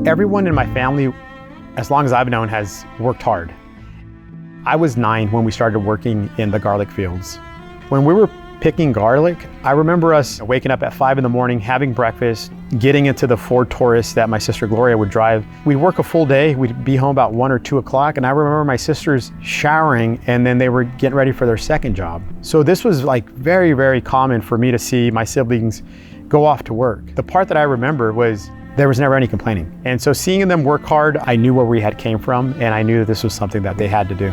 Everyone in my family, as long as I've known, has worked hard. I was 9 when we started working in the garlic fields. When we were picking garlic, I remember us waking up at 5 in the morning, having breakfast, getting into the Ford Taurus that my sister Gloria would drive. We'd work a full day, we'd be home about 1 or 2 o'clock, and I remember my sisters showering and then they were getting ready for their second job. So this was like very, very common for me to see my siblings go off to work. The part that I remember was there was never any complaining. And so seeing them work hard, I knew where we had came from, and I knew that this was something that they had to do.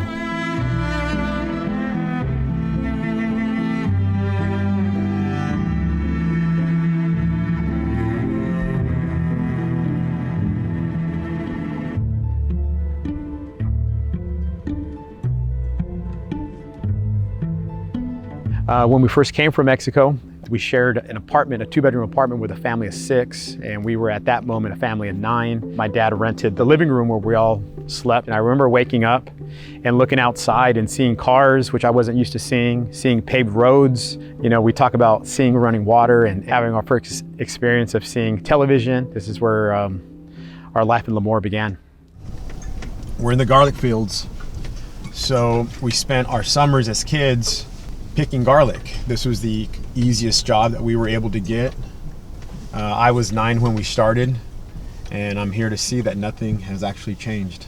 When we first came from Mexico, we shared an apartment, a 2-bedroom apartment with a family of 6, and we were at that moment a family of 9. My dad rented the living room where we all slept, and I remember waking up and looking outside and seeing cars, which I wasn't used to seeing paved roads. You know, we talk about seeing running water and having our first experience of seeing television. This is where our life in Lemoore began. We're in the garlic fields, so we spent our summers as kids picking garlic. This was the easiest job that we were able to get. I was 9 when we started, and I'm here to see that nothing has actually changed.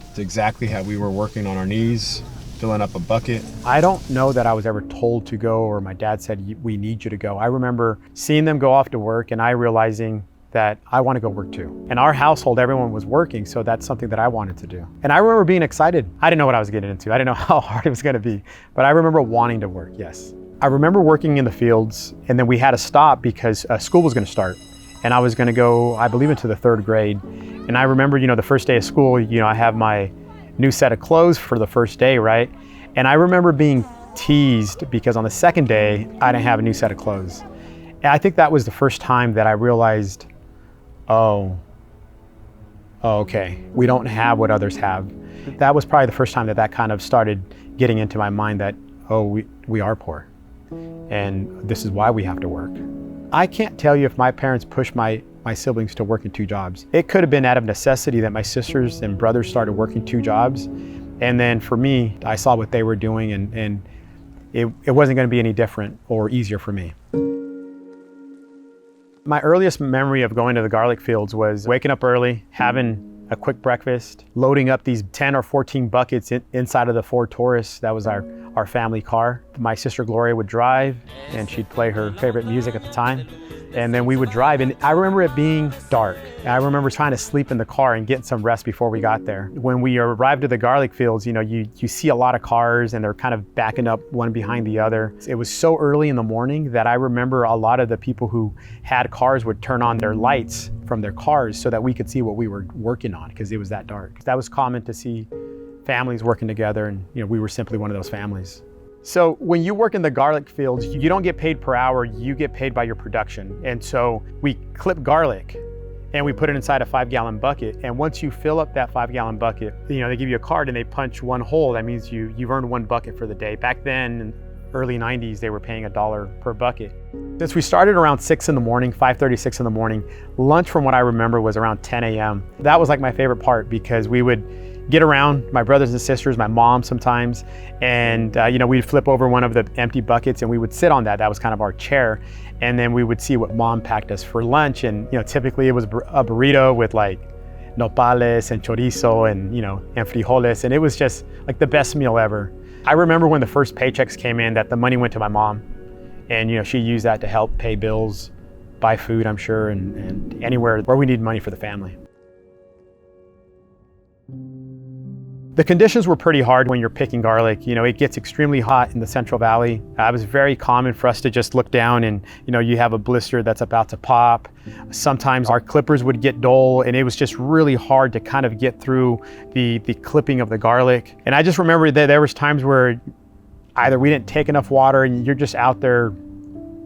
It's exactly how we were working on our knees, filling up a bucket. I don't know that I was ever told to go, or my dad said, we need you to go. I remember seeing them go off to work and I realizing that I want to go work too. In our household, everyone was working, so that's something that I wanted to do. And I remember being excited. I didn't know what I was getting into. I didn't know how hard it was going to be, but I remember wanting to work, yes. I remember working in the fields, and then we had to stop because school was going to start. And I was going to go, I believe, into the 3rd grade. And I remember, the first day of school, I have my new set of clothes for the first day, right? And I remember being teased because on the 2nd day, I didn't have a new set of clothes. And I think that was the first time that I realized, oh, okay, we don't have what others have. That was probably the first time that kind of started getting into my mind that, oh, we are poor, and this is why we have to work. I can't tell you if my parents pushed my siblings to work in 2 jobs. It could have been out of necessity that my sisters and brothers started working 2 jobs, and then for me, I saw what they were doing, and it wasn't going to be any different or easier for me. My earliest memory of going to the garlic fields was waking up early, having a quick breakfast, loading up these 10 or 14 buckets inside of the Ford Taurus. That was our family car. My sister Gloria would drive, and she'd play her favorite music at the time. And then we would drive, and I remember it being dark. I remember trying to sleep in the car and getting some rest before we got there. When we arrived at the garlic fields, you see a lot of cars and they're kind of backing up one behind the other. It was so early in the morning that I remember a lot of the people who had cars would turn on their lights from their cars so that we could see what we were working on because it was that dark. That was common to see families working together, and we were simply one of those families. So when you work in the garlic fields, you don't get paid per hour, you get paid by your production. And so we clip garlic and we put it inside a 5-gallon bucket. And once you fill up that 5-gallon bucket, they give you a card and they punch 1 hole. That means you've earned 1 bucket for the day. Back then, in early 90s, they were paying $1 per bucket. Since we started around 6 in the morning, 5:30, 6 in the morning, lunch from what I remember was around 10 a.m. That was like my favorite part because we would get around, my brothers and sisters, my mom sometimes, and we'd flip over one of the empty buckets and we would sit on that. That was kind of our chair. And then we would see what mom packed us for lunch. And typically it was a burrito with like nopales and chorizo and and frijoles. And it was just like the best meal ever. I remember when the first paychecks came in that the money went to my mom. And she used that to help pay bills, buy food, I'm sure, and anywhere where we need money for the family. The conditions were pretty hard when you're picking garlic. It gets extremely hot in the Central Valley. It was very common for us to just look down and, you have a blister that's about to pop. Sometimes our clippers would get dull, and it was just really hard to kind of get through the clipping of the garlic. And I just remember that there was times where either we didn't take enough water and you're just out there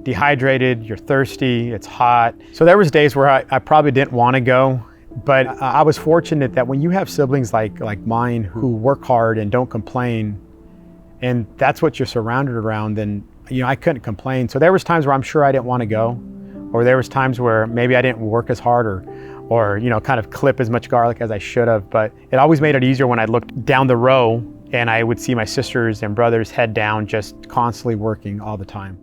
dehydrated, you're thirsty, it's hot. So there was days where I probably didn't want to go. But I was fortunate that when you have siblings like mine who work hard and don't complain, and that's what you're surrounded around, then I couldn't complain. So there was times where I'm sure I didn't want to go, or there was times where maybe I didn't work as hard, or kind of clip as much garlic as I should have. But it always made it easier when I looked down the row and I would see my sisters and brothers head down, just constantly working all the time.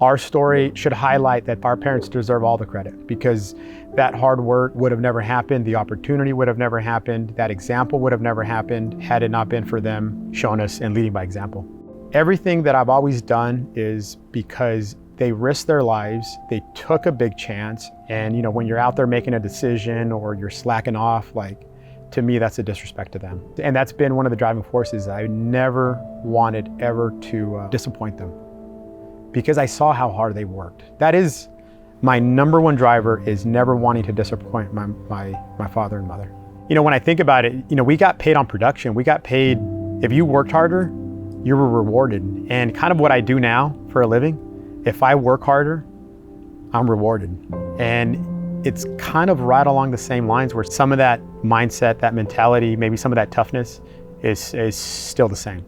Our story should highlight that our parents deserve all the credit, because that hard work would have never happened, the opportunity would have never happened, that example would have never happened had it not been for them showing us and leading by example. Everything that I've always done is because they risked their lives, they took a big chance, and when you're out there making a decision or you're slacking off, to me, that's a disrespect to them. And that's been one of the driving forces. I never wanted ever to disappoint them, because I saw how hard they worked. That is my number one driver, is never wanting to disappoint my father and mother. When I think about it, we got paid on production. We got paid, if you worked harder, you were rewarded. And kind of what I do now for a living, if I work harder, I'm rewarded. And it's kind of right along the same lines, where some of that mindset, that mentality, maybe some of that toughness is still the same.